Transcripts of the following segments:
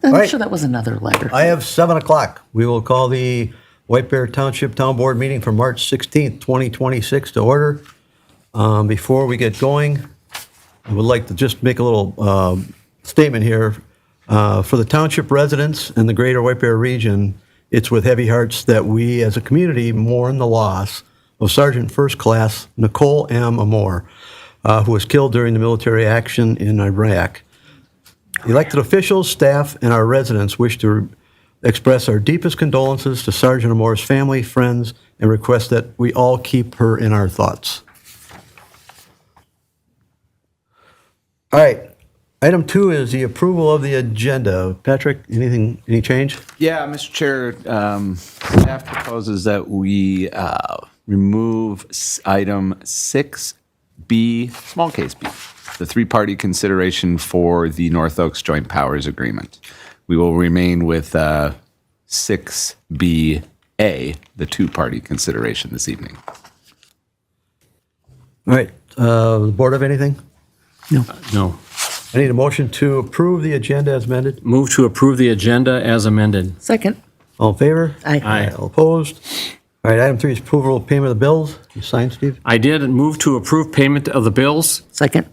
I'm right. sure that was another letter. I have 7 o'clock. We will call the White Bear Township Town Board meeting for March 16th, 2026 to order. Before we get going, I would like to just make a little statement here. For the township residents and the greater White Bear region, it's with heavy hearts that we as a community mourn the loss of Sergeant First Class Nicole M. Amore, who was killed during the military action in Iraq. Elected officials, staff, and our residents wish to express our deepest condolences to Sergeant Amore's family, friends, and request that we all keep her in our thoughts. All right. Item 2 is the approval of the agenda. Patrick, any change? Yeah, Mr. Chair, staff proposes that we remove item 6B, small case B, the three-party consideration for the North Oaks Joint Powers Agreement. We will remain with 6BA, the two-party consideration this evening. All right. The board have anything? No. I need a motion to approve the agenda as amended. Move to approve the agenda as amended. Second. All in favor? Aye. All opposed? All right. Item 3 is approval of payment of the bills. You signed, Steve? I did move to approve payment of the bills. Second.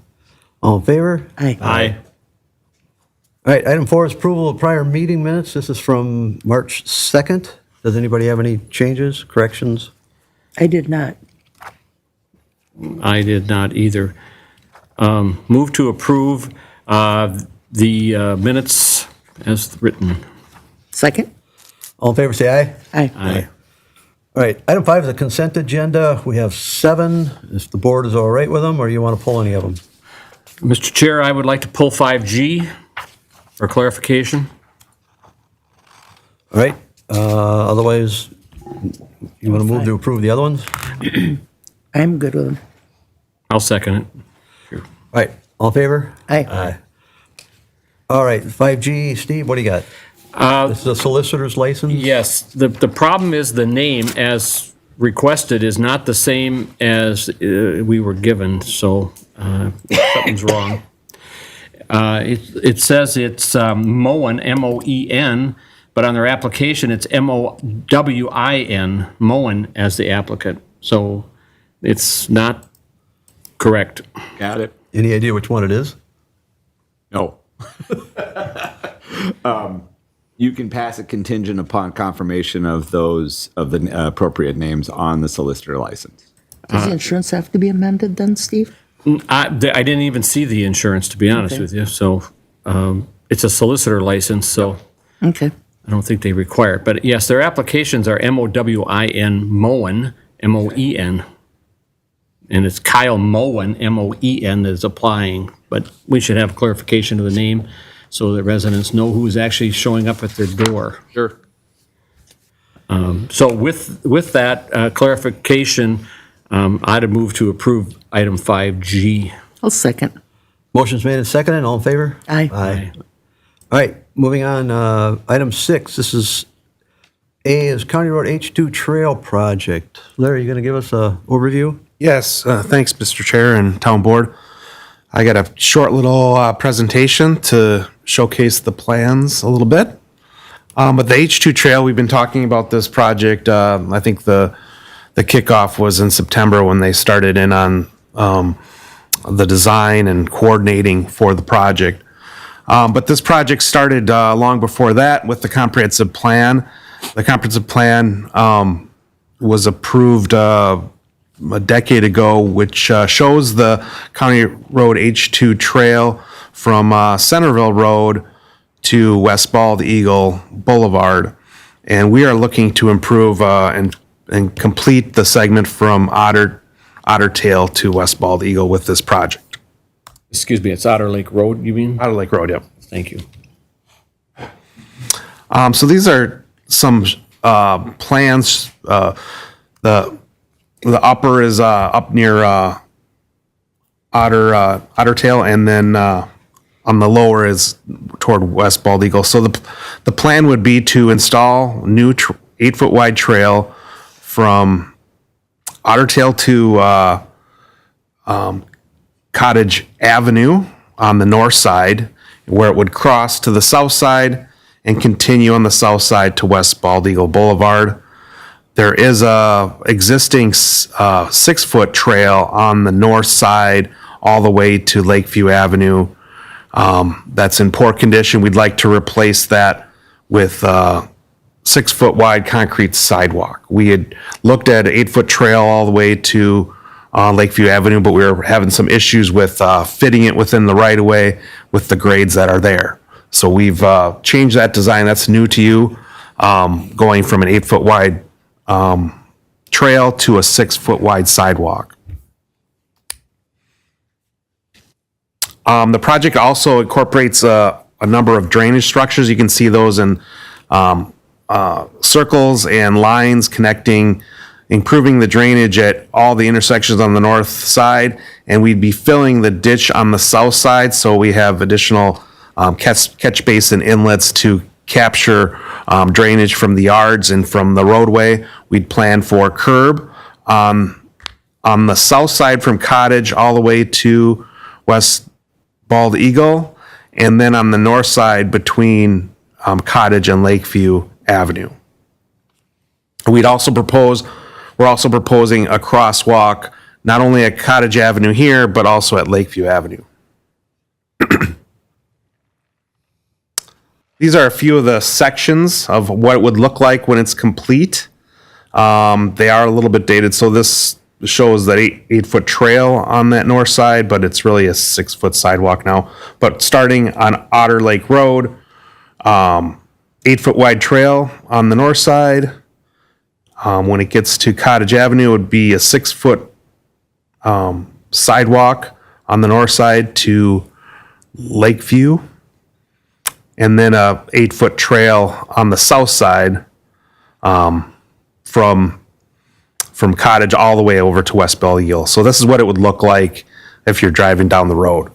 All in favor? Aye. Aye. All right. Item 4 is approval of prior meeting minutes. This is from March 2nd. Does anybody have any changes, corrections? I did not. I did not either. Move to approve the minutes as written. Second. All in favor, say aye. Aye. Aye. All right. Item 5 is the consent agenda. We have 7. If the board is all right with them, or you want to pull any of them? Mr. Chair, I would like to pull 5G for clarification. All right. Otherwise, you want to move to approve the other ones? I'm good with them. I'll second it. All right. All in favor? Aye. All right. 5G, Steve, what do you got? This is a solicitor's license? Yes, the problem is the name as requested is not the same as we were given, so something's wrong. It says it's Moen, M-O-E-N, but on their application it's M-O-W-I-N, Moen as the applicant, so it's not correct. Got it? Any idea which one it is? No. You can pass a contingent upon confirmation of those, of the appropriate names on the solicitor license. Does the insurance have to be amended then, Steve? I didn't even see the insurance, to be honest Okay. with you, so it's a solicitor license, so Okay. I don't think they require it. But yes, their applications are M-O-W-I-N, Moen, M-O-E-N. And it's Kyle Moen, M-O-E-N, that is applying. But we should have clarification of the name so that residents know who's actually showing up at their door. Sure. So with that clarification, I'd move to approve item 5G. I'll second. Motion's made and seconded. All in favor? Aye. Aye. All right. Moving on. Item 6. This is A is County Road H2 Trail Project. Larry, you going to give us an overview? Yes, thanks, Mr. Chair and Town Board. I got a short little presentation to showcase the plans a little bit. But the H2 Trail, we've been talking about this project. I think the kickoff was in September when they started in on the design and coordinating for the project. But this project started long before that with the comprehensive plan. The comprehensive plan was approved a decade ago, which shows the County Road H2 Trail from Centerville Road to West Bald Eagle Boulevard. And we are looking to improve and complete the segment from Otter Tail to West Bald Eagle with this project. Excuse me, it's Otter Lake Road, you mean? Otter Lake Road, yep. Thank you. So these are some plans. The upper is up near Otter Tail, and then on the lower is toward West Bald Eagle. So the plan would be to install new 8-foot wide trail from Otter Tail to Cottage Avenue on the north side, where it would cross to the south side and continue on the south side to West Bald Eagle Boulevard. There is a existing 6-foot trail on the north side all the way to Lakeview Avenue. That's in poor condition. We'd like to replace that with 6-foot wide concrete sidewalk. We had looked at an 8-foot trail all the way to Lakeview Avenue, but we were having some issues with fitting it within the right of way with the grades that are there. So we've changed that design. That's new to you, going from an 8-foot wide trail to a 6-foot wide sidewalk. The project also incorporates a number of drainage structures. You can see those in circles and lines connecting, improving the drainage at all the intersections on the north side, and we'd be filling the ditch on the south side, so we have additional catch basin inlets to capture drainage from the yards and from the roadway. We'd plan for curb on the south side from Cottage all the way to West Bald Eagle, and then on the north side between Cottage and Lakeview Avenue. We're also proposing a crosswalk not only at Cottage Avenue here, but also at Lakeview Avenue. These are a few of the sections of what it would look like when it's complete. They are a little bit dated, so this shows that 8-foot trail on that north side, but it's really a 6-foot sidewalk now. But starting on Otter Lake Road, 8-foot wide trail on the north side. When it gets to Cottage Avenue, it would be a 6-foot sidewalk on the north side to Lakeview, and then a 8-foot trail on the south side from Cottage all the way over to West Bald Eagle. So this is what it would look like if you're driving down the road.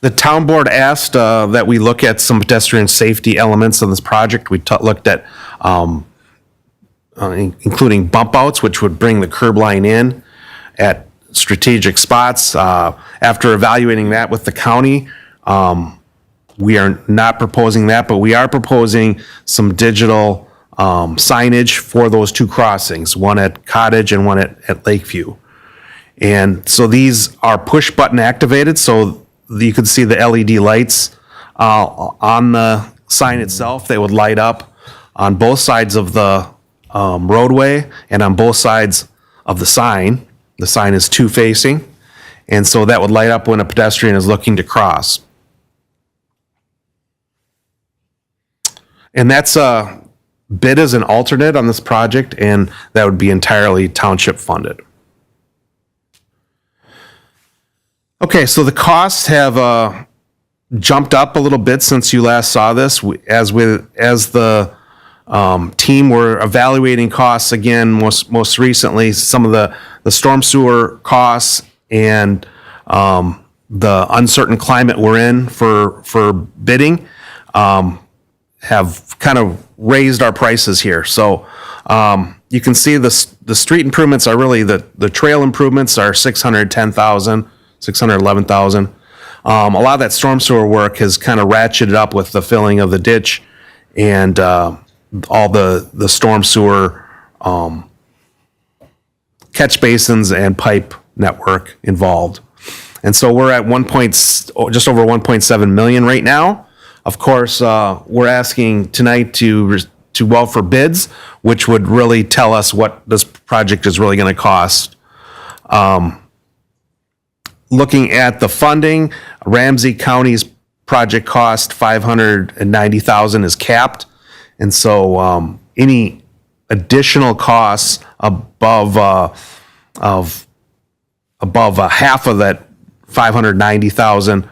The town board asked that we look at some pedestrian safety elements of this project. We looked at including bump outs, which would bring the curb line in at strategic spots. After evaluating that with the county, we are not proposing that, but we are proposing some digital signage for those two crossings, one at Cottage and one at Lakeview. And so these are push button activated, so you can see the LED lights on the sign itself. They would light up on both sides of the roadway and on both sides of the sign. The sign is two-facing, and so that would light up when a pedestrian is looking to cross. And that's bid as an alternate on this project, and that would be entirely township funded. Okay, so the costs have jumped up a little bit since you last saw this. As the team were evaluating costs again, most recently, some of the storm sewer costs and the uncertain climate we're in for bidding have kind of raised our prices here. So you can see the street improvements are really the trail improvements are $611,000. A lot of that storm sewer work has kind of ratcheted up with the filling of the ditch and all the storm sewer catch basins and pipe network involved. And so we're at just over 1.7 million right now. Of course, we're asking tonight to well for bids, which would really tell us what this project is really going to cost. Looking at the funding, Ramsey County's project cost $590,000 is capped, and so any additional costs above half of that $590,000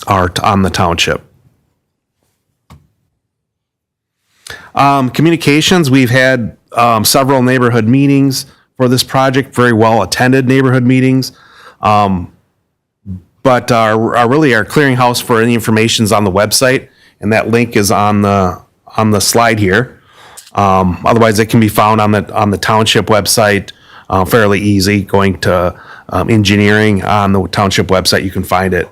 are on the township. Communications, we've had several neighborhood meetings for this project, very well attended neighborhood meetings. But our clearinghouse for any information is on the website, and that link is on the slide here. Otherwise, it can be found on the township website, fairly easy. Going to engineering on the township website, you can find it.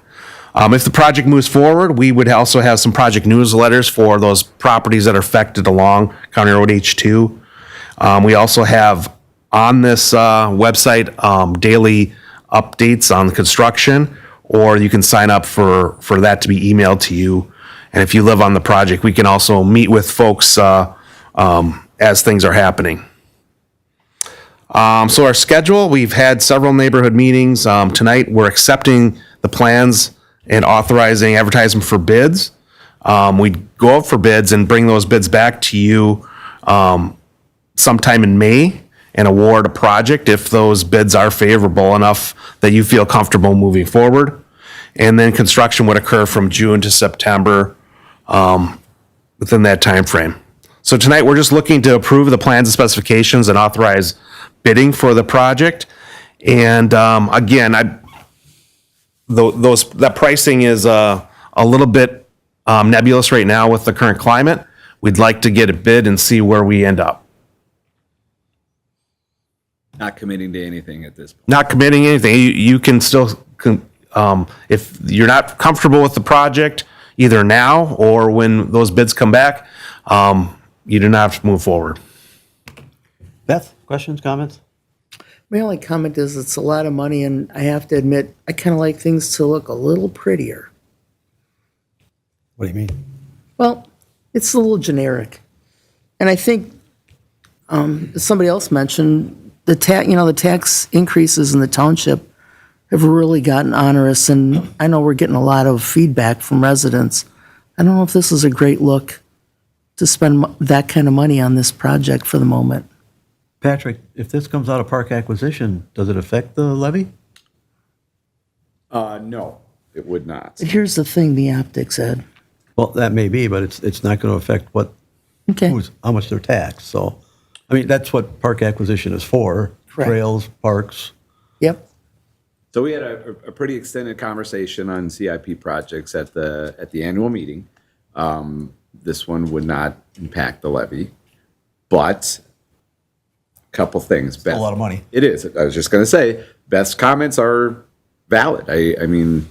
If the project moves forward, we would also have some project newsletters for those properties that are affected along County Road H2. We also have on this website daily updates on the construction, or you can sign up for that to be emailed to you. And if you live on the project, we can also meet with folks as things are happening. So our schedule, we've had several neighborhood meetings. Tonight, we're accepting the plans and authorizing advertising for bids. We go out for bids and bring those bids back to you sometime in May and award a project if those bids are favorable enough that you feel comfortable moving forward. And then construction would occur from June to September within that time frame. So tonight, we're just looking to approve the plans and specifications and authorize bidding for the project. And again, that pricing is a little bit nebulous right now with the current climate. We'd like to get a bid and see where we end up. Not committing to anything at this point. Not committing anything. You can still, if you're not comfortable with the project, either now or when those bids come back, you do not have to move forward. Beth, questions, comments? My only comment is it's a lot of money, and I have to admit, I kind of like things to look a little prettier. What do you mean? Well, it's a little generic. And I think, as somebody else mentioned, the tax increases in the township have really gotten onerous, and I know we're getting a lot of feedback from residents. I don't know if this is a great look to spend that kind of money on this project for the moment. Patrick, if this comes out of park acquisition, does it affect the levy? No, it would not. But here's the thing, the optics, Ed. Well, that may be, but it's not going to affect Okay, how much they're taxed. So, I mean, that's what park acquisition is for. Correct. Trails, parks. yep. So we had a pretty extended conversation on CIP projects at the annual meeting. This one would not impact the levy, but a couple things. Beth, a lot of money. It is. I was just going to say, Beth's comments are valid. I mean,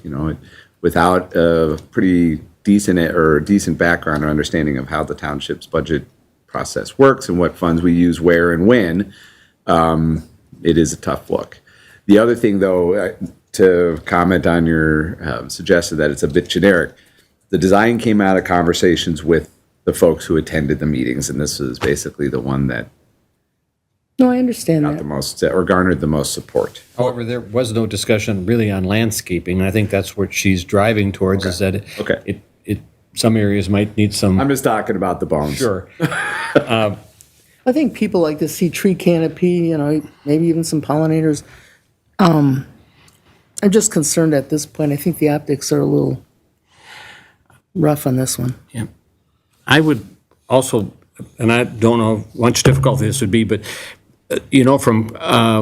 without a pretty decent background or understanding of how the township's budget process works and what funds we use where and when, it is a tough look. The other thing, though, to comment on your suggestion that it's a bit generic, the design came out of conversations with the folks who attended the meetings, and this is basically the one that No, I understand got the that. most or garnered the most support. However, there was no discussion really on landscaping. I think that's what she's driving towards, is that Okay. some areas might need some. I'm just talking about the bones. Sure. I think people like to see tree canopy, maybe even some pollinators. I'm just concerned at this point. I think the optics are a little rough on this one. Yeah. I would also, and I don't know how much difficulty this would be, but, from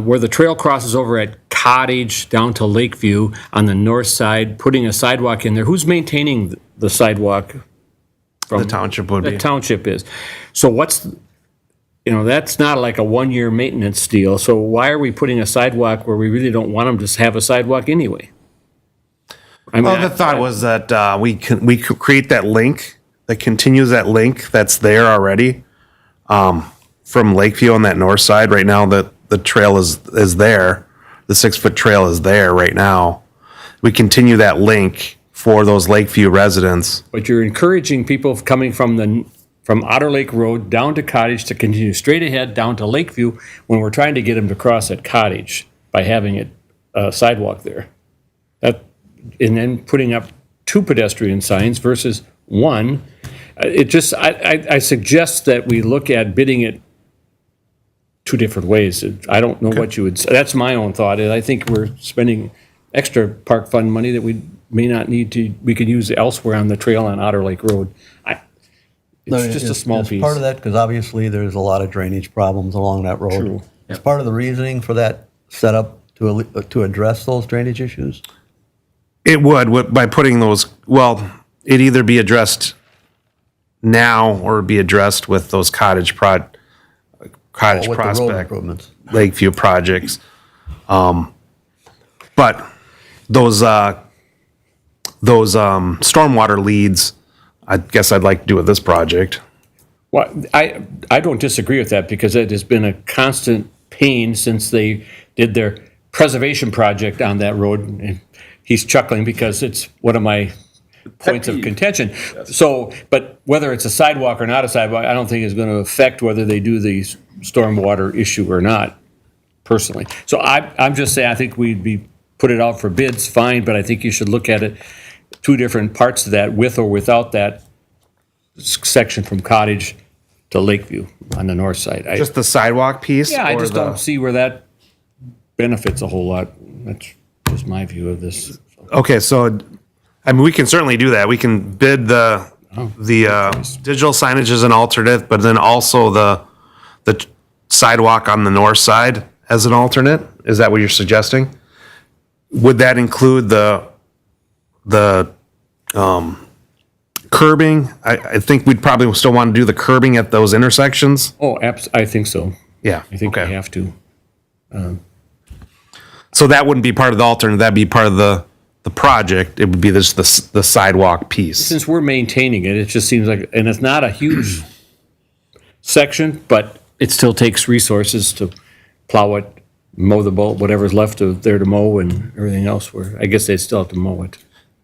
where the trail crosses over at Cottage down to Lakeview on the north side, putting a sidewalk in there, who's maintaining the sidewalk? The township would The be. township is. So that's not like a one-year maintenance deal. So why are we putting a sidewalk where we really don't want them to have a sidewalk anyway? I mean, Well, the thought was that we could create that link that continues that link that's there already from Lakeview on that north side. Right now, the trail is there. The 6-foot trail is there right now. We continue that link for those Lakeview residents. But you're encouraging people coming from Otter Lake Road down to Cottage to continue straight ahead down to Lakeview when we're trying to get them to cross at Cottage by having a sidewalk there. And then putting up 2 pedestrian signs versus 1. I suggest that we look at bidding it 2 different ways. I don't know what you would say. That's my own thought. And I think we're spending extra park fund money that we may not need to, we could use elsewhere on the trail on Otter Lake Road. It's just a small piece. Part of that, because obviously there's a lot of drainage problems along that road. True. It's part of the reasoning for that setup to address those drainage issues. It would, by putting those, it'd either be addressed now or be addressed with those Cottage With the road Prospect, improvements. Lakeview projects. But those those stormwater leads, I guess I'd like to do with this project. Well, I don't disagree with that because it has been a constant pain since they did their preservation project on that road. And he's chuckling because it's one of my points of contention. So, but whether it's a sidewalk or not a sidewalk, I don't think is going to affect whether they do the stormwater issue or not, personally. So I'm just saying, I think put it out for bids, fine, but I think you should look at it, two different parts to that, with or without that section from Cottage to Lakeview on the north side. Just the sidewalk piece? Yeah, I or just the- don't see where that benefits a whole lot. That's just my view of this. Okay, so, I mean, we can certainly do that. We can bid the digital signage as an alternate, but then also the sidewalk on the north side as an alternate? Is that what you're suggesting? Would that include the curbing? I think we'd probably still want to do the curbing at those intersections. Oh, I think so. Yeah. I think we okay. have to. So that wouldn't be part of the alternate, that'd be part of the project. It would be just the sidewalk piece. Since we're maintaining it, it just seems like, and it's not a huge section, but it still takes resources to plow it, mow the bowl, whatever's left of there to mow and everything else, where I guess they still have to mow it.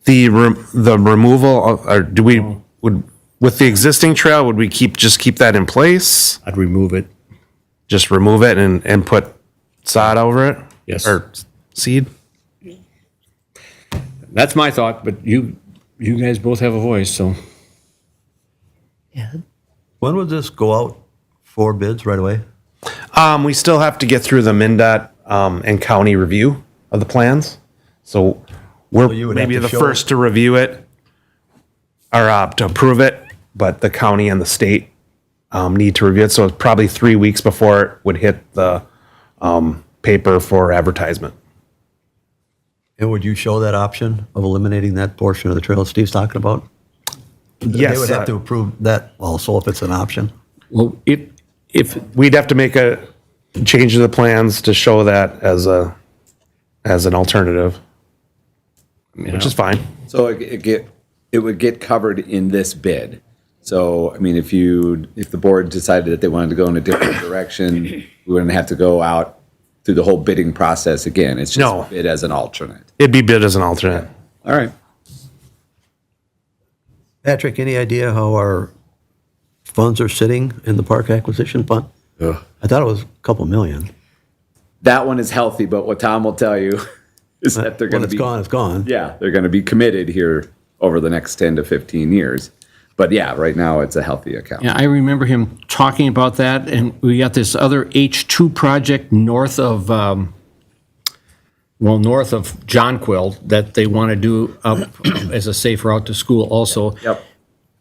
The removal of, or do we, with the existing trail, would we just keep that in place? I'd remove it. Just remove it and put sod over it? Yes. Or seed? That's my thought, but you guys both have a voice, so. Yeah. When would this go out for bids right away? We still have to get through the MnDOT and county review of the plans. So we're you would have maybe to the show first it? to review it or to approve it, but the county and the state need to review it. So it's probably 3 weeks before it would hit the paper for advertisement. And would you show that option of eliminating that portion of the trail Steve's talking about? Yes. They would have to approve that also if it's an option. Well, if We'd have to make a change to the plans to show that as an alternative, which is fine. So it would get covered in this bid. So, I mean, if the board decided that they wanted to go in a different direction, we wouldn't have to go out through the whole bidding process again. It's just No. bid as an alternate. It'd be bid as an alternate. All right. Patrick, any idea how our funds are sitting in the park acquisition fund? I thought it was a couple million. That one is healthy, but what Tom will tell you is that they're When going to it's be gone, it's gone. Yeah, they're going to be committed here over the next 10 to 15 years. But yeah, right now it's a healthy account. Yeah, I remember him talking about that, and we got this other H2 project north of Jonquil that they want to do up as a safe route to school also. Yep.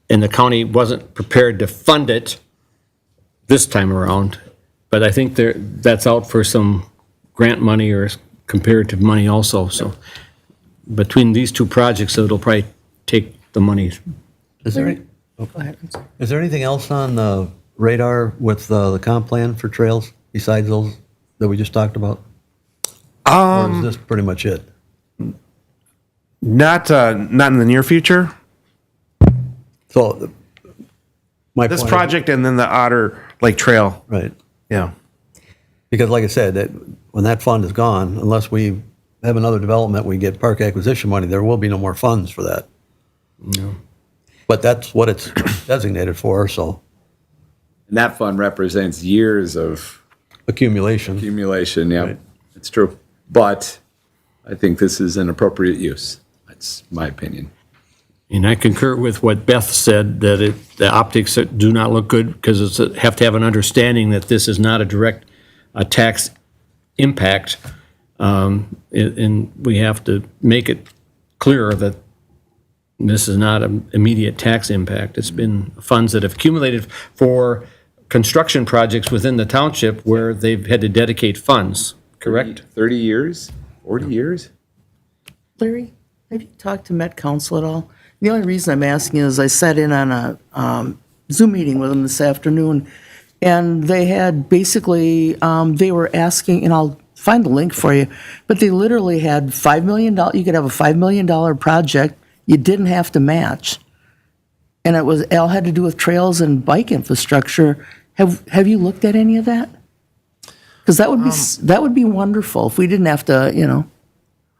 And the county wasn't prepared to fund it this time around, but I think that's out for some grant money or comparative money also, so. Between these two projects, it'll probably take the money. Is there anything else on the radar with the comp plan for trails besides those that we just talked about? Or is this pretty much it? Not in the near future. So my This point is- project and then the Otter Lake Trail. right? Yeah. Because like I said, that when that fund is gone, unless we have another development, we get park acquisition money, there will be no more funds for that. No. But that's what it's designated for, so And that fund represents years of accumulation. accumulation. Yeah, Right. it's true. But I think this is an appropriate use. That's my opinion. And I concur with what Beth said, that the optics do not look good because have to have an understanding that this is not a direct tax impact. And we have to make it clearer that this is not an immediate tax impact. It's been funds that have accumulated for construction projects within the township where they've had to dedicate funds, correct? 30 years? 40 years? Larry, have you talked to Met Council at all? The only reason I'm asking is I sat in on a Zoom meeting with them this afternoon, and they had basically, they were asking, and I'll find the link for you, but they literally had $5 million, you could have a $5 million project you didn't have to match. And it all had to do with trails and bike infrastructure. Have you looked at any of that? Because that would be wonderful if we didn't have to,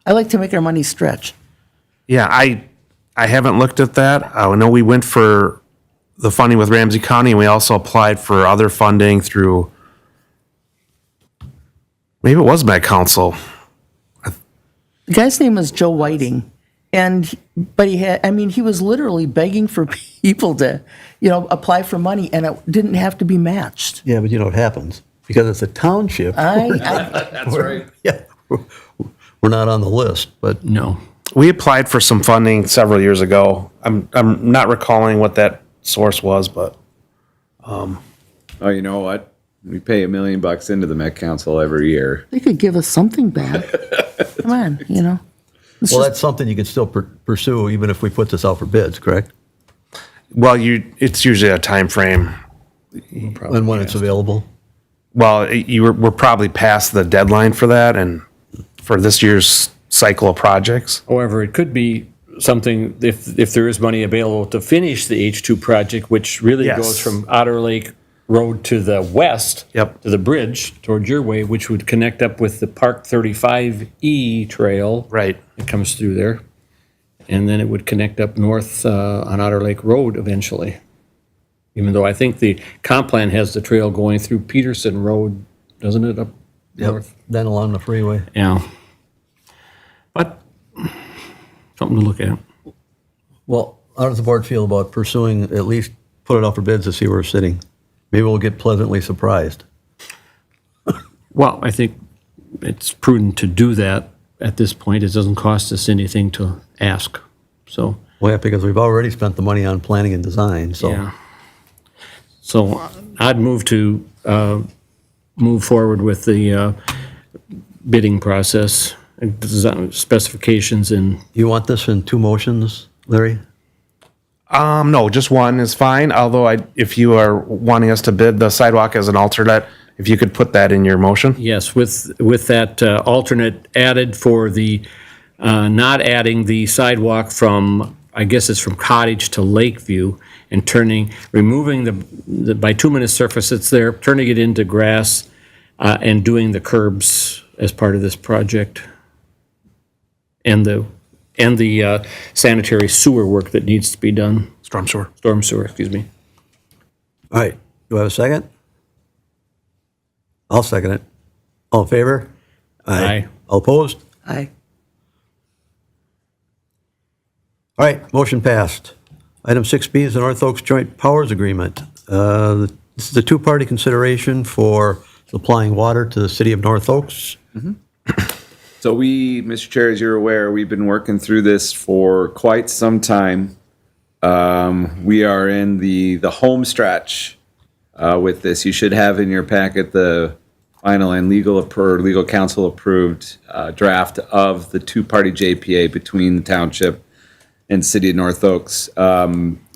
I like to make our money stretch. Yeah, I haven't looked at that. I know we went for the funding with Ramsey County, and we also applied for other funding through, maybe it was Met Council. The guy's name is Joe Whiting, but he was literally begging for people to, apply for money, and it didn't have to be matched. Yeah, but you know what happens? Because it's a township. That's right. Yeah, we're not on the list, but No. We applied for some funding several years ago. I'm not recalling what that source was, but Oh, you know what? We pay $1 million into the Met Council every year. They could give us something back. Come on, well, that's something you can still pursue even if we put this out for bids, correct? well, it's usually a time frame. And when it's available. Well, we're probably past the deadline for that, and for this year's cycle of projects. However, it could be something, if there is money available to finish the H2 project, which really Yes. goes from Otter Lake Road to the west, Yep. to the bridge towards your way, which would connect up with the Park 35E trail. Right. That comes through there. And then it would connect up north on Otter Lake Road eventually. Even though I think the comp plan has the trail going through Peterson Road, doesn't it, up north? Then along the freeway. Yeah. But, something to look at. Well, how does the board feel about pursuing, at least put it out for bids to see where we're sitting? Maybe we'll get pleasantly surprised. Well, I think it's prudent to do that at this point. It doesn't cost us anything to ask, so, Well, yeah, because we've already spent the money on planning and design, so. yeah. So I'd move to move forward with the bidding process, and design specifications and, You want this in two motions, Larry? No, just one is fine. Although if you are wanting us to bid the sidewalk as an alternate, if you could put that in your motion. yes, with that alternate added for the, not adding the sidewalk from, I guess it's from Cottage to Lakeview, and removing the bituminous surface that's there, turning it into grass, and doing the curbs as part of this project. And the sanitary sewer work that needs to be done, Storm sewer. storm sewer, excuse me. All right, do I have a second? I'll second it. All in favor? Aye. All opposed? Aye. All right, motion passed. Item 6B is the North Oaks Joint Powers Agreement. This is a two-party consideration for supplying water to the city of North Oaks. So Mr. Chair, as you're aware, we've been working through this for quite some time. We are in the home stretch with this. You should have in your packet the final and legal counsel approved draft of the two-party JPA between the township and city of North Oaks.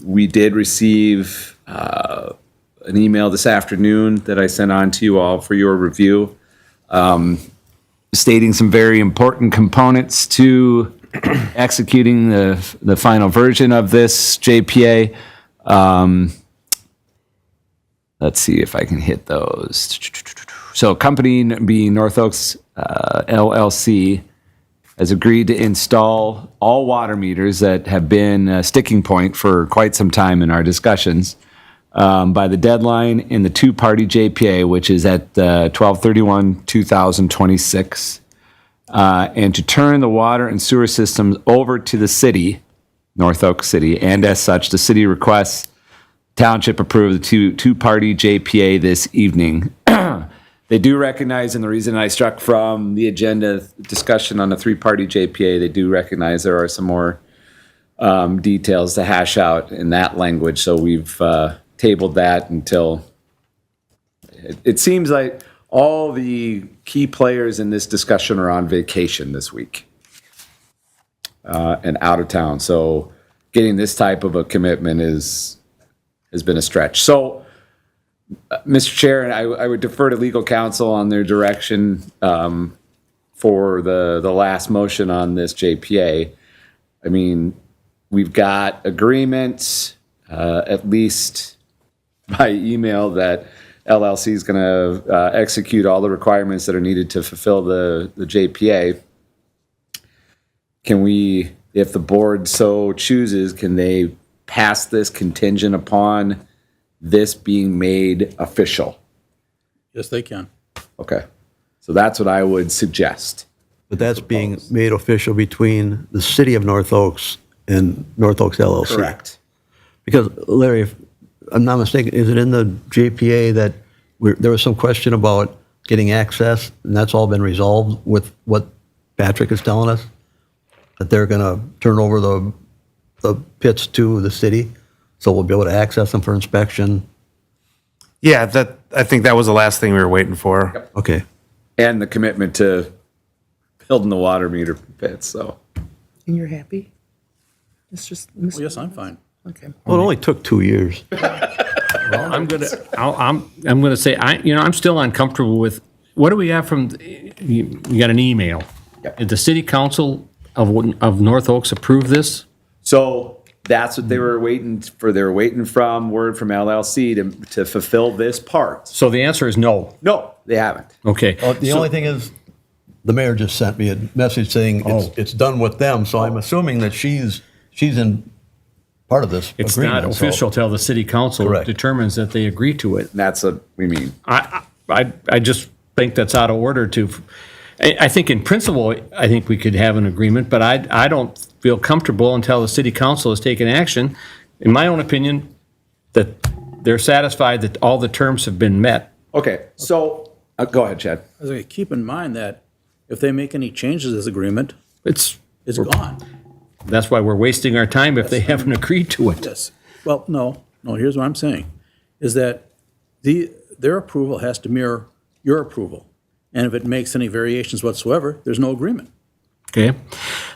We did receive an email this afternoon that I sent on to you all for your review, stating some very important components to executing the final version of this JPA. Let's see if I can hit those. So company being North Oaks LLC has agreed to install all water meters that have been a sticking point for quite some time in our discussions by the deadline in the two-party JPA, which is at 12/31/2026, and to turn the water and sewer systems over to the city, North Oaks City, and as such, the city requests Township approve the two-party JPA this evening. They do recognize, and the reason I struck from the agenda discussion on the three-party JPA, they do recognize there are some more details to hash out in that language. So we've tabled that until it seems like all the key players in this discussion are on vacation this week and out of town. So getting this type of a commitment has been a stretch. So, Mr. Chair, I would defer to legal counsel on their direction for the last motion on this JPA. I mean, we've got agreements, at least by email, that LLC is going to execute all the requirements that are needed to fulfill the JPA. Can we, if the board so chooses, can they pass this contingent upon this being made official? Yes, they can. Okay. So that's what I would suggest. But that's being made official between the city of North Oaks and North Oaks LLC. Correct. Because Larry, if I'm not mistaken, is it in the JPA that there was some question about getting access, and that's all been resolved with what Patrick is telling us? That they're going to turn over the pits to the city, so we'll be able to access them for inspection? Yeah, I think that was the last thing we were waiting for. Okay. And the commitment to building the water meter pits, so. And you're happy? It's just, Well, yes, I'm fine. okay. Well, it only took 2 years. I'm gonna say, I'm still uncomfortable with, what do we have from, you got an email. Did the city council of North Oaks approve this? So that's what they were waiting for. They were waiting from word from LLC to fulfill this part. So the answer is no. No, they haven't. Okay. The only thing is, the mayor just sent me a message saying it's done with them, so I'm assuming that she's in part of this It's agreement. not so- official till the city council Correct. determines that they agree to it. And that's what we mean. I just think that's out of order to, I think in principle, I think we could have an agreement, but I don't feel comfortable until the city council has taken action, in my own opinion, that they're satisfied that all the terms have been met. Okay, so go ahead, Chad. I was like, keep in mind that if they make any changes to this agreement, It's gone. That's why we're wasting our time if they haven't agreed to it. Yes. Well, no, here's what I'm saying, is that their approval has to mirror your approval. And if it makes any variations whatsoever, there's no agreement. Okay,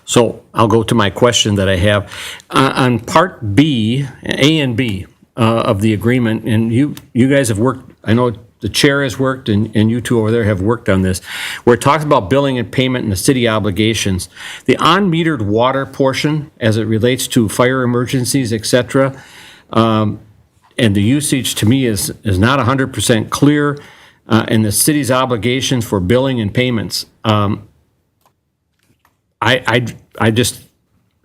so I'll go to my question that I have. On Part B, A and B of the agreement, and you guys have worked, I know the chair has worked, and you two over there have worked on this, where it talks about billing and payment and the city obligations. The unmetered water portion, as it relates to fire emergencies, et cetera, and the usage to me is not 100% clear, and the city's obligations for billing and payments. I just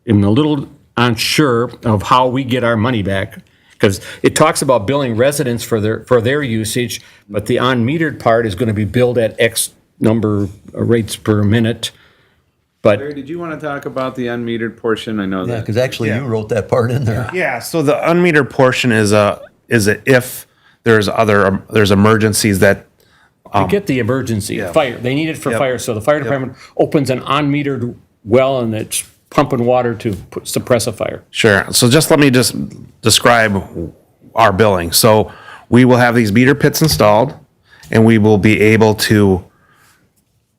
am a little unsure of how we get our money back, because it talks about billing residents for their usage, but the unmetered part is going to be billed at X number of rates per minute. But Larry, did you want to talk about the unmetered portion? I know Yeah, that. because actually you wrote that part in there. Yeah, so the unmetered portion is if there's emergencies that to get the emergency, fire, they need it for fire, so the fire department opens an unmetered well and it's pumping water to suppress a fire. Sure. So just let me just describe our billing. So we will have these meter pits installed, and we will be able to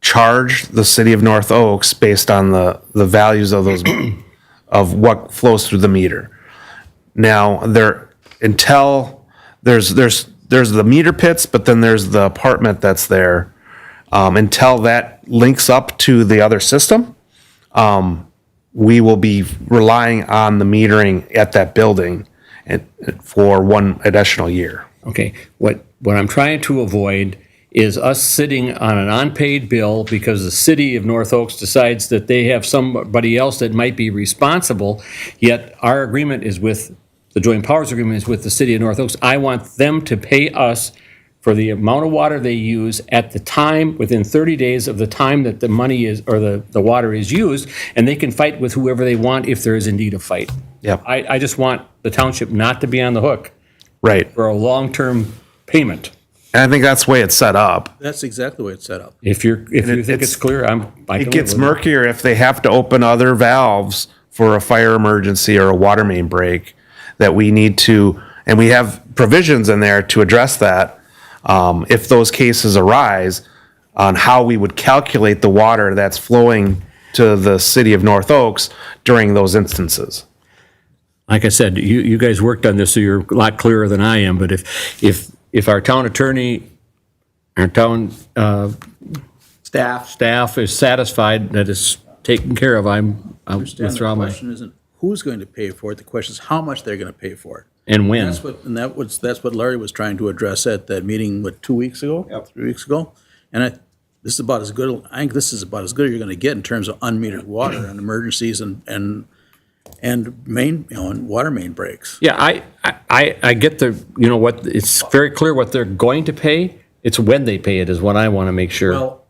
charge the city of North Oaks based on the values of those of what flows through the meter. Now there's the meter pits, but then there's the apartment that's there. Until that links up to the other system, we will be relying on the metering at that building for one additional year. Okay, what I'm trying to avoid is us sitting on an unpaid bill because the city of North Oaks decides that they have somebody else that might be responsible, yet our agreement is with, the joint powers agreement is with the city of North Oaks. I want them to pay us for the amount of water they use at the time, within 30 days of the time that the money is, or the water is used, and they can fight with whoever they want if there is indeed a fight. Yep. I just want the township not to be on the hook Right. for a long-term payment. And I think that's the way it's set up. That's exactly the way it's set up. If you think it's- it's clear, I can It live gets with murkier if they have to open other valves for a fire emergency or a water main break that we need to, and we have provisions in there to address that. If those cases arise, on how we would calculate the water that's flowing to the city of North Oaks during those instances. Like I said, you guys worked on this, so you're a lot clearer than I am, but if our town attorney, our town Staff. staff is satisfied that it's taken care of, I'll Understand the withdraw my. question isn't who's going to pay for it. The question is how much they're going to pay for it. And when? That's what Larry was trying to address at that meeting, 2 weeks ago? Yep. 3 weeks ago? And this is about as good, I think this is about as good as you're gonna get in terms of unmetered water and emergencies and main, and water main breaks. Yeah, I get the, what, it's very clear what they're going to pay. It's when they pay it is what I want to make sure. Well,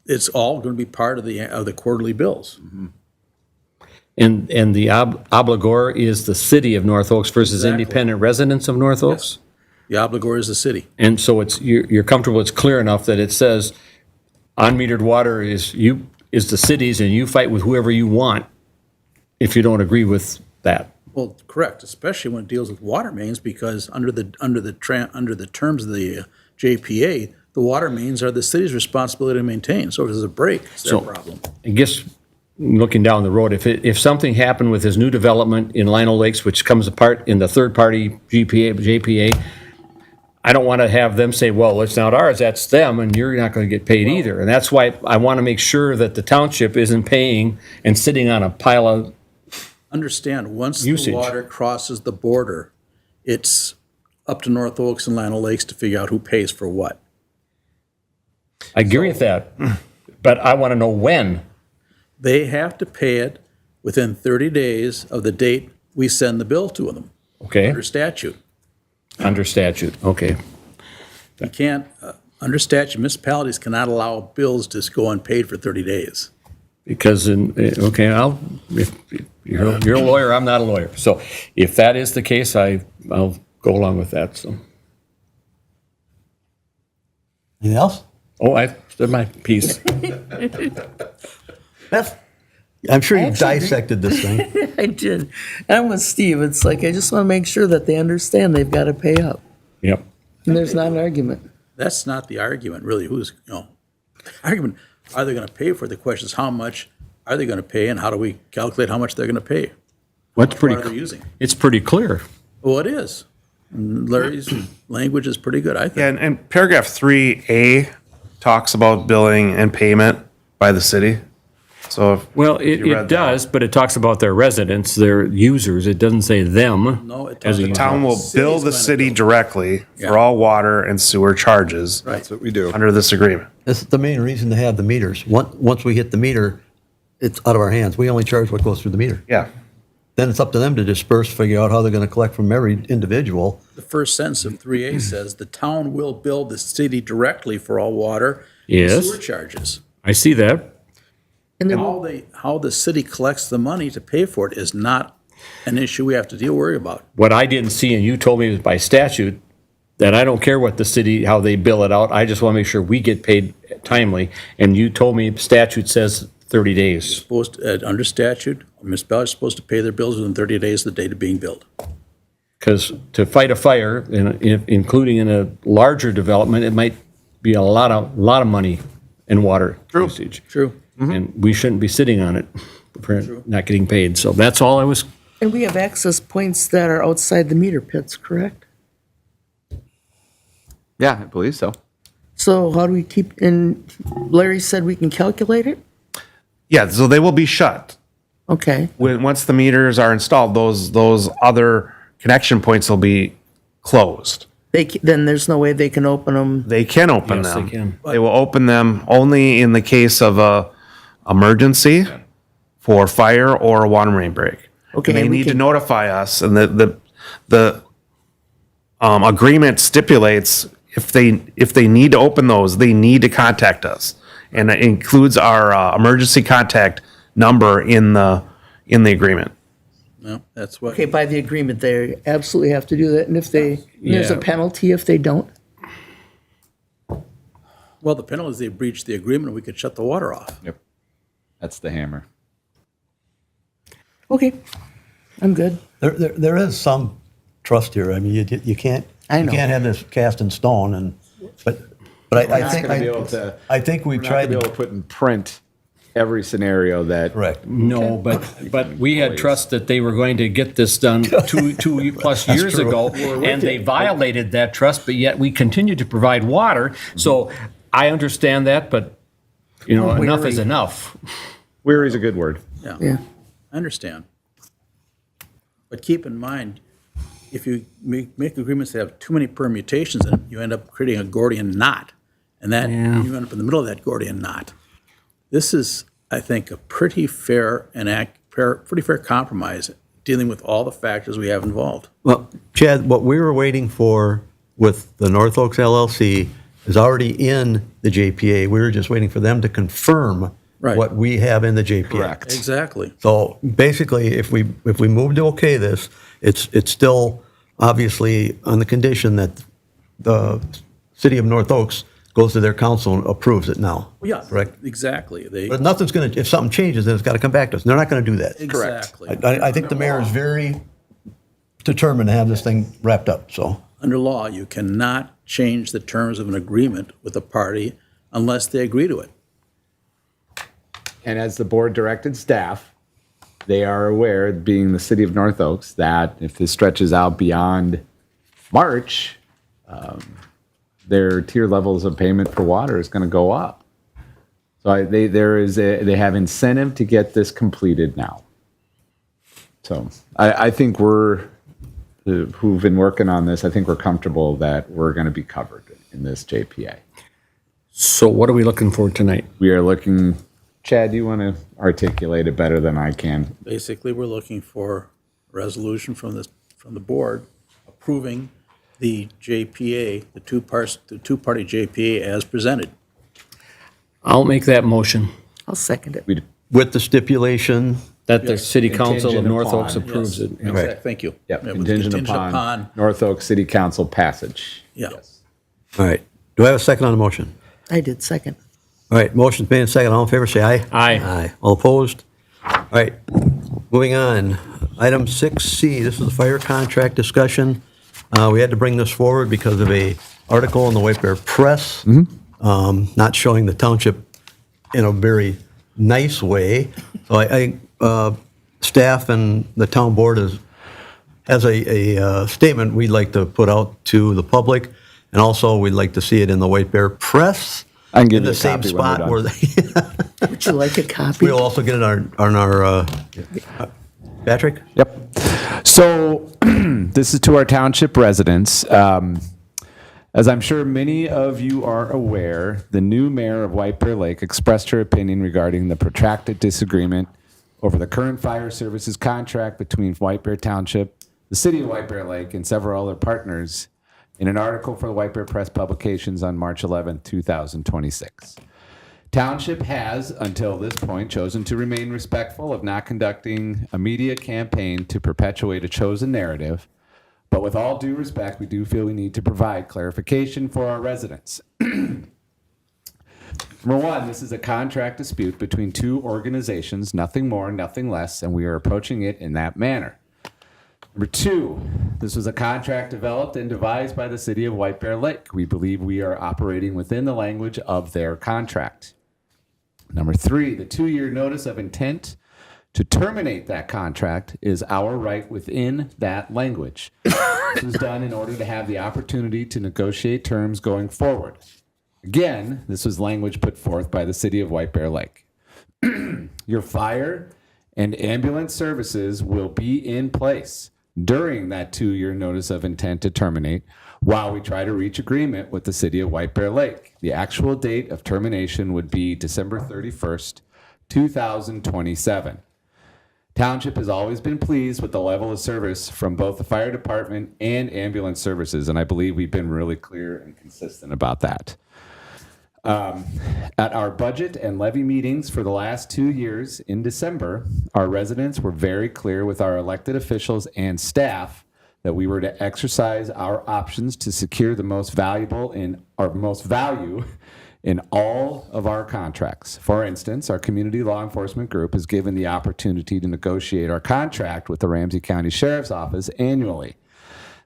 it's all gonna be part of the quarterly bills. And the obligor is the city of North Oaks versus Exactly. independent residents of North Oaks? The obligor is the city. And so you're comfortable, it's clear enough that it says unmetered water is the city's and you fight with whoever you want if you don't agree with that. Well, correct, especially when it deals with water mains, because under the terms of the JPA, the water mains are the city's responsibility to maintain. So if there's a break, it's their problem. I guess, looking down the road, if something happened with this new development in Lino Lakes, which comes apart in the third-party JPA, I don't want to have them say, well, it's not ours, that's them, and you're not going to get paid either. And that's why I want to make sure that the township isn't paying and sitting on a pile of, Understand, once the Usage. water crosses the border, it's up to North Oaks and Lino Lakes to figure out who pays for what. I agree with that, but I want to know when. They have to pay it within 30 days of the date we send the bill to them, Okay, under statute. under statute, okay. You can't, under statute, municipalities cannot allow bills to go unpaid for 30 days. Because, okay, if you're a lawyer, I'm not a lawyer. So if that is the case, I'll go along with that, so. Anything else? Oh, I said my piece. Beth? I'm sure you Actually- dissected this thing. I did. I'm with Steve. It's like, I just want to make sure that they understand they've got to pay up. Yep. And there's not an argument. That's not the argument, really. The argument, are they going to pay for it? The question is, how much are they going to pay, and how do we calculate how much they're going to pay? What's What pretty, are they using? it's pretty clear. Well, it is. And Larry's language is pretty good, I think. Yeah, and paragraph 3A talks about billing and payment by the city. So if Well, you read it that. does, but it talks about their residents, their users. It doesn't say them. No, it As a talks about town will city's bill the gonna city bill. directly for Yeah. all water and sewer charges Right. That's what we do. under this agreement. This is the main reason to have the meters. Once we hit the meter, it's out of our hands. We only charge what goes through the meter. Yeah. Then it's up to them to disperse, figure out how they're going to collect from every individual. The first sentence of 3A says, the town will bill the city directly for all water and Yes. sewer charges. I see that. And then, How the city collects the money to pay for it is not an issue we have to worry about. What I didn't see, and you told me was by statute, that I don't care what the city, how they bill it out. I just want to make sure we get paid timely. And you told me statute says 30 days. Under statute, municipalities are supposed to pay their bills within 30 days of the date of being billed. Because to fight a fire, including in a larger development, it might be a lot of money in water usage. True. And we shouldn't be sitting on it for not getting paid. So that's all I was, and we have access points that are outside the meter pits, correct? Yeah, I believe so. So how do we keep, and Larry said we can calculate it? Yeah, so they will be shut. Okay. Once the meters are installed, those other connection points will be closed. Then there's no way they can open them. They can open Yes, them. they can. They will open them only in the case of a emergency for fire or a water main break. Okay, And they and we need to can- notify us, and the agreement stipulates if they need to open those, they need to contact us, and it includes our emergency contact number in the agreement. No, that's what, Okay, by the agreement, they absolutely have to do that. And if there's a Yeah. penalty if they don't? well, the penalty is they breach the agreement, we could shut the water off. Yep. That's the hammer. Okay, I'm good. There is some trust here. I mean, you can't, I you know. can't have this cast in stone but I think, I think we We're not tried gonna be able to, to put in print every scenario that. correct. no, but we had trust that they were going to get this done 2+ years true. ago. And they violated that trust, but yet we continue to provide water. So I understand that, but, enough is enough. Weary's a good word. Yeah. I understand. But keep in mind, if you make agreements that have too many permutations in it, you end up creating a Gordian knot. And that, Yeah. you end up in the middle of that Gordian knot. This is, I think, a pretty fair pretty fair compromise, dealing with all the factors we have involved. Well, Chad, what we were waiting for with the North Oaks LLC is already in the JPA. We were just waiting for them to confirm Right. what we have in the JPA. Correct. Exactly. So basically, if we move to okay this, it's still obviously on the condition that the city of North Oaks goes to their council and approves it now. Yeah, Correct? exactly. But nothing's going to, if something changes, then it's got to come back to us. They're not going to do that. Exactly. I think the mayor is very determined to have this thing wrapped up, so. Under law, you cannot change the terms of an agreement with a party unless they agree to it. And as the board directed staff, they are aware, being the city of North Oaks, that if this stretches out beyond March, their tier levels of payment for water is going to go up. So they have incentive to get this completed now. So I think who've been working on this, I think we're comfortable that we're going to be covered in this JPA. So what are we looking for tonight? We are looking, Chad, do you want to articulate it better than I can? Basically, we're looking for a resolution from the board approving the JPA, the two-party JPA as presented. I'll make that motion, I'll second it. With the stipulation, that the city council of Contingent North upon. Oaks approves it. Yes, exact- Thank you. Yep, Yeah, with contingent upon North Oaks City Council passage. Yeah. all right. Do I have a second on the motion? I did second. All right, motion's made and second. All in favor, say aye. Aye. Aye. All opposed? All right, moving on. Item 6C, this is the fire contract discussion. We had to bring this forward because of a article in the White Bear Press, not showing the township in a very nice way. So staff and the town board has a statement we'd like to put out to the public, and also we'd like to see it in the White Bear Press. I can give in you the a same copy when we're spot done. where they, Would you like a copy? we'll also get it on our, Patrick? Yep. So this is to our township residents. As I'm sure many of you are aware, the new mayor of White Bear Lake expressed her opinion regarding the protracted disagreement over the current fire services contract between White Bear Township, the city of White Bear Lake, and several other partners in an article for the White Bear Press publications on March 11, 2026. Township has, until this point, chosen to remain respectful of not conducting a media campaign to perpetuate a chosen narrative. But with all due respect, we do feel we need to provide clarification for our residents. Number one, this is a contract dispute between two organizations, nothing more, nothing less, and we are approaching it in that manner. Number two, this was a contract developed and devised by the city of White Bear Lake. We believe we are operating within the language of their contract. Number three, the 2-year notice of intent to terminate that contract is our right within that language. This was done in order to have the opportunity to negotiate terms going forward. Again, this was language put forth by the city of White Bear Lake. Your fire and ambulance services will be in place during that 2-year notice of intent to terminate while we try to reach agreement with the city of White Bear Lake. The actual date of termination would be December 31st, 2027. Township has always been pleased with the level of service from both the fire department and ambulance services, and I believe we've been really clear and consistent about that. At our budget and levy meetings for the last 2 years in December, our residents were very clear with our elected officials and staff that we were to exercise our options to secure the most valuable in our most value in all of our contracts. For instance, our community law enforcement group is given the opportunity to negotiate our contract with the Ramsey County Sheriff's Office annually.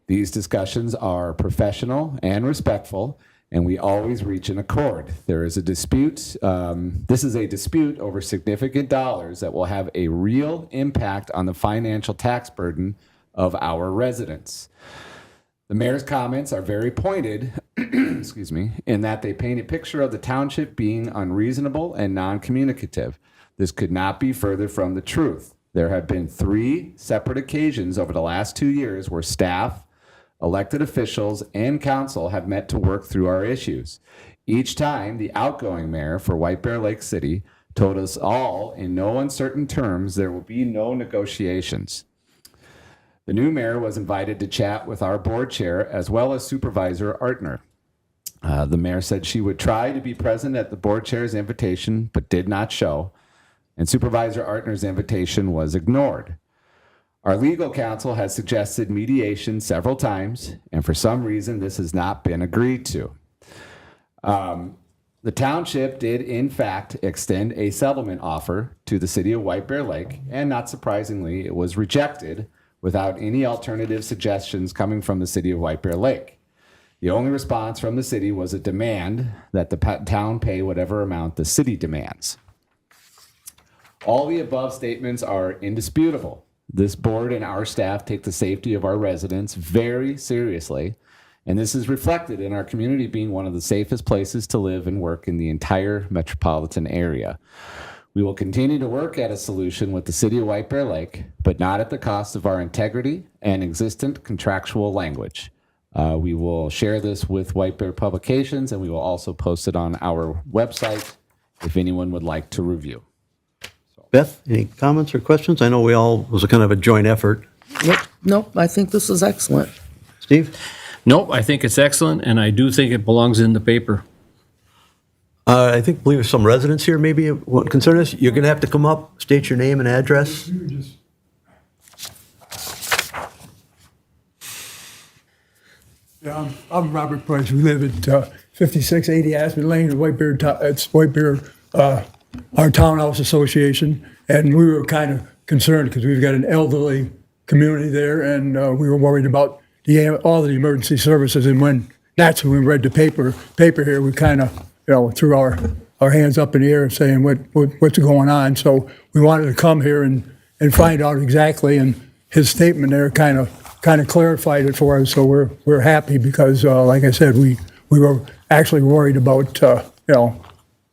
These discussions are professional and respectful, and we always reach an accord. There is a dispute. This is a dispute over significant dollars that will have a real impact on the financial tax burden of our residents. The mayor's comments are very pointed, excuse me, in that they paint a picture of the township being unreasonable and non-communicative. This could not be further from the truth. There have been 3 separate occasions over the last 2 years where staff, elected officials, and council have met to work through our issues. Each time, the outgoing mayor for White Bear Lake City told us all in no uncertain terms there will be no negotiations. The new mayor was invited to chat with our board chair as well as Supervisor Artner. The mayor said she would try to be present at the board chair's invitation, but did not show, and Supervisor Artner's invitation was ignored. Our legal counsel has suggested mediation several times, and for some reason, this has not been agreed to. The township did, in fact, extend a settlement offer to the city of White Bear Lake, and not surprisingly, it was rejected without any alternative suggestions coming from the city of White Bear Lake. The only response from the city was a demand that the town pay whatever amount the city demands. All the above statements are indisputable. This board and our staff take the safety of our residents very seriously, and this is reflected in our community being one of the safest places to live and work in the entire metropolitan area. We will continue to work at a solution with the city of White Bear Lake, but not at the cost of our integrity and existent contractual language. We will share this with White Bear Publications, and we will also post it on our website if anyone would like to review. Beth, any comments or questions? I know we all, was a kind of a joint effort. Yep, nope, I think this is excellent. Steve? Nope, I think it's excellent, and I do think it belongs in the paper. Believe there's some residents here maybe what concern us. You're going to have to come up, state your name and address. Yeah, I'm Robert Price. We live at 5680 Aspen Lane in White Bear. It's White Bear, our townhouse association, and we were kind of concerned because we've got an elderly community there, and we were worried about all the emergency services. And when we read the paper here, we kind of threw our hands up in the air saying what's going on. So we wanted to come here and find out exactly. And his statement there kind of clarified it for us. So we're happy because, like I said, we were actually worried about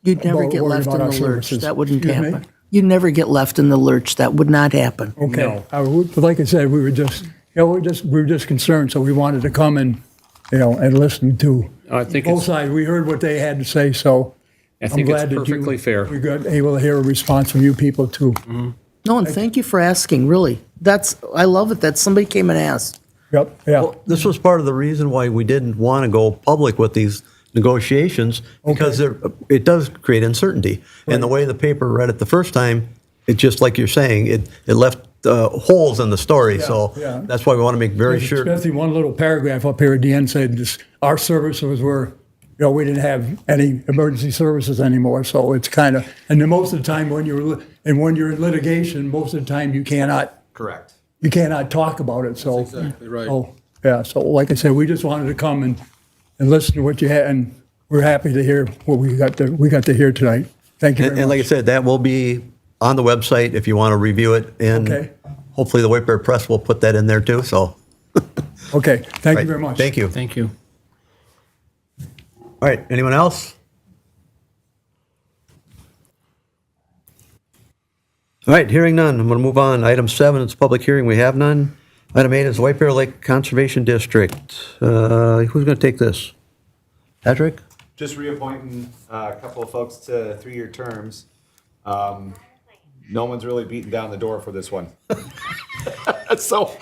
You'd never get worried left in about the our lurch. services. That wouldn't Excuse me? happen. You'd never get left in the lurch. That would not happen. Okay. But like I said, we were just concerned. So we wanted to come and listen to I think both it's, sides. We heard what they had to say. So I think I'm it's glad that perfectly fair. we got able to hear a response from you people too. No, and thank you for asking, really. I love it that somebody came and asked. Yep. Yeah. Well, this was part of the reason why we didn't want to go public with these negotiations, because it does create uncertainty. And the way the paper read it the first time, it just like you're saying, it left holes in the story. So yeah. that's why we want to make very sure. Especially one little paragraph up here at the end said our services were, we didn't have any emergency services anymore. So it's kind of, and then most of the time when you're in litigation, most of the time you cannot talk about it. So That's exactly right. Oh, yeah. So like I said, we just wanted to come and listen to what you had, and we're happy to hear what we got to hear tonight. Thank you very And like I much. said, that will be on the website if you want to review it. And Okay. hopefully the White Bear Press will put that in there too. So, Okay. Thank right. you very much. Thank you. Thank you. All right, anyone else? All right, hearing none, I'm going to move on. Item 7, it's a public hearing, we have none. Item 8 is White Bear Lake Conservation District. Who's going to take this? Patrick? Just reappointing a couple of folks to 3-year terms. No one's really beaten down the door for this one. So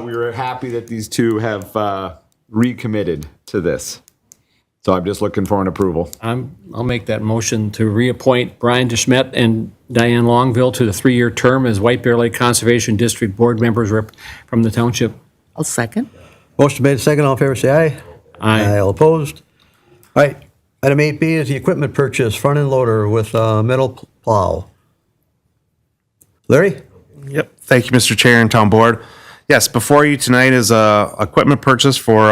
we were happy that these two have recommitted to this. So I'm just looking for an approval. I'll make that motion to reappoint Brian DeSchmidt and Diane Longville to the 3-year term as White Bear Lake Conservation District Board members from the township. I'll second. Motion made, second, all in favor, say aye. Aye. All opposed? All right, item 8B is the equipment purchase, front-end loader with metal plow. Larry? Yep. Thank you, Mr. Chair and Town Board. Yes, before you tonight is a equipment purchase for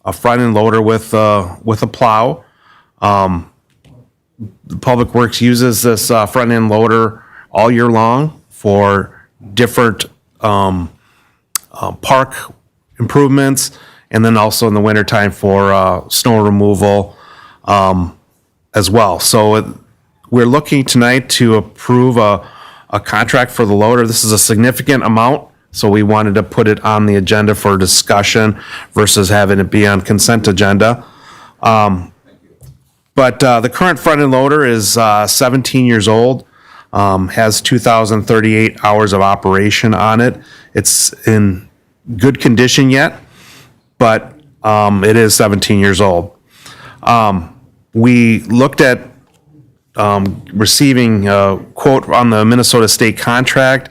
a front-end loader with a plow. The Public Works uses this front-end loader all year long for different park improvements, and then also in the wintertime for snow removal as well. So we're looking tonight to approve a a contract for the loader. This is a significant amount, so we wanted to put it on the agenda for discussion versus having it be on consent agenda. But the current front-end loader is 17 years old, has 2,038 hours of operation on it. It's in good condition yet, but it is 17 years old. We looked at receiving a quote on the Minnesota state contract,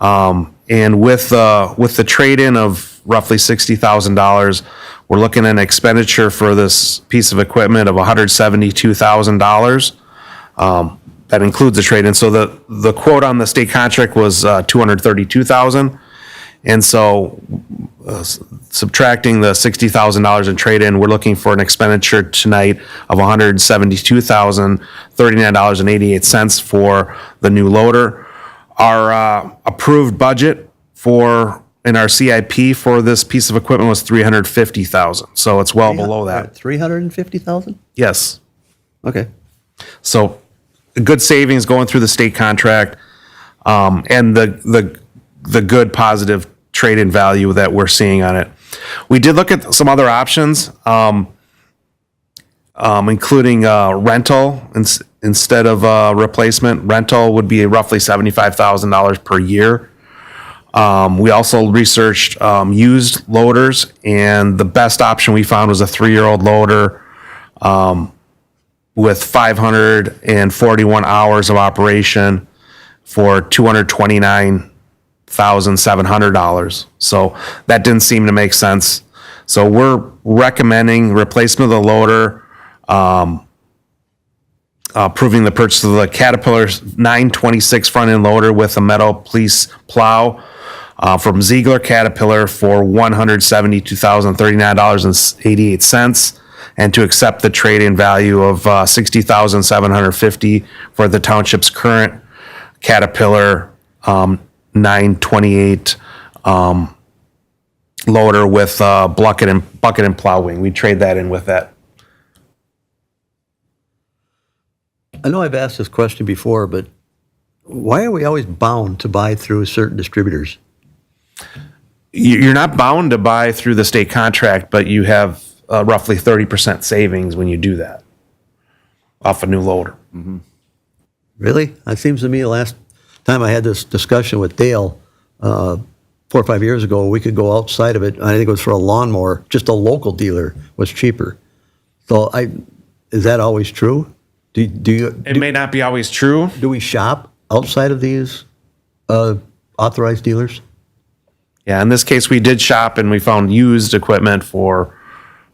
and with the trade-in of roughly $60,000, we're looking at an expenditure for this piece of equipment of $172,000. That includes the trade-in. So the quote on the state contract was $232,000, and so subtracting the $60,000 in trade-in, we're looking for an expenditure tonight of $172,039.88 for the new loader. Our approved budget in our CIP for this piece of equipment was $350,000, so it's well below that. 350,000? Yes. Okay. So good savings going through the state contract, and the good positive trade-in value that we're seeing on it. We did look at some other options, including rental instead of replacement. Rental would be roughly $75,000 per year. We also researched used loaders, and the best option we found was a 3-year-old loader with 541 hours of operation for $229,700. So that didn't seem to make sense. So we're recommending replacement of the loader, approving the purchase of the Caterpillar 926 front-end loader with a metal police plow from Ziegler Caterpillar for $172,039.88, and to accept the trade-in value of $60,750 for the township's current Caterpillar 928 loader with bucket and plow wing. We trade that in with that. I know I've asked this question before, but why are we always bound to buy through certain distributors? You're not bound to buy through the state contract, but you have roughly 30% savings when you do that off a new loader. Really? It seems to me the last time I had this discussion with Dale, 4 or 5 years ago, we could go outside of it. I think it was for a lawnmower. Just a local dealer was cheaper. So is that always true? It may not be always true. Do we shop outside of these authorized dealers? Yeah, in this case, we did shop and we found used equipment for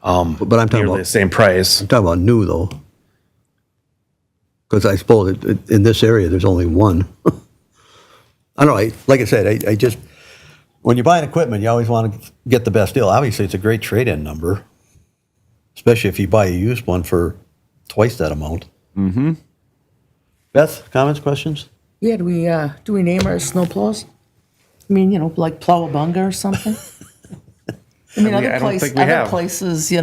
But I'm talking nearly the about same price. I'm talking about new though, because I suppose in this area there's only one. I don't know. Like I said, I just when you're buying equipment, you always want to get the best deal. Obviously, it's a great trade-in number, especially if you buy a used one for twice that amount. Mm-hmm. Beth, comments, questions? Yeah, do we name our snowplows? I mean, like Plowabunga or something? I mean, I don't think we other have. places, they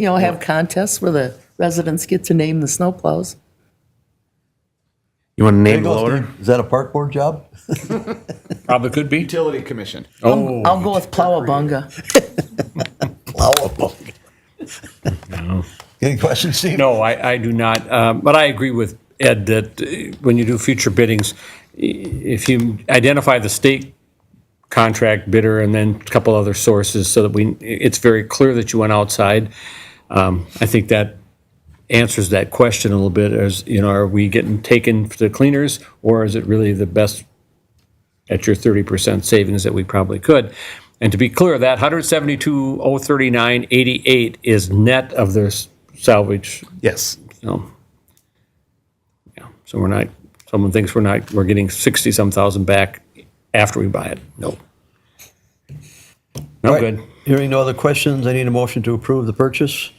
have contests where the residents get to name the snowplows. You want to name the There you go, loader? Steve. Is that a park board job? Probably could be. Utility Commission. I'll go with Plowabunga. Any questions, Steve? No, I do not. But I agree with Ed that when you do future biddings, if you identify the state contract bidder and then a couple other sources so that it's very clear that you went outside, I think that answers that question a little bit. As are we getting taken to cleaners, or is it really the best at your 30% savings that we probably could? And to be clear, that $172,039.88 is net of their salvage. Yes. So we're not. Someone thinks we're getting 60-some thousand back after we buy it. No. No All right. good. Hearing no other questions, I need a motion to approve the purchase.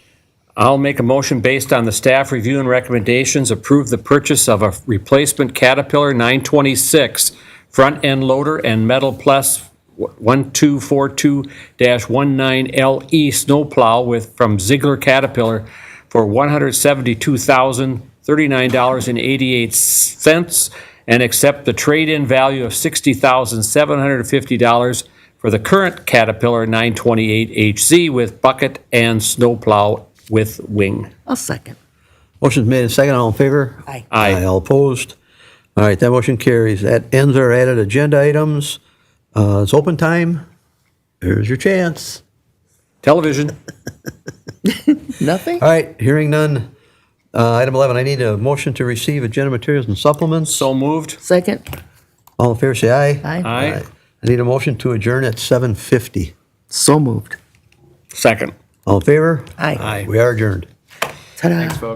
I'll make a motion based on the staff review and recommendations, approve the purchase of a replacement Caterpillar 926 front-end loader and Metal Plus 1242-19LE snowplow from Ziegler Caterpillar for $172,039.88, and accept the trade-in value of $60,750 for the current Caterpillar 928HZ with bucket and snowplow with wing. I'll second. Motion's made and second. All in favor? Aye. Aye. All opposed? All right, that motion carries. That ends our added agenda items. It's open time. Here's your chance. Television. Nothing? All right, hearing none. Item 11, I need a motion to receive agenda materials and supplements. So moved. Second? All in favor, say aye. Aye. Aye. I need a motion to adjourn at 7:50. So moved. Second. All in favor? Aye. Aye. We are adjourned. Ta-da.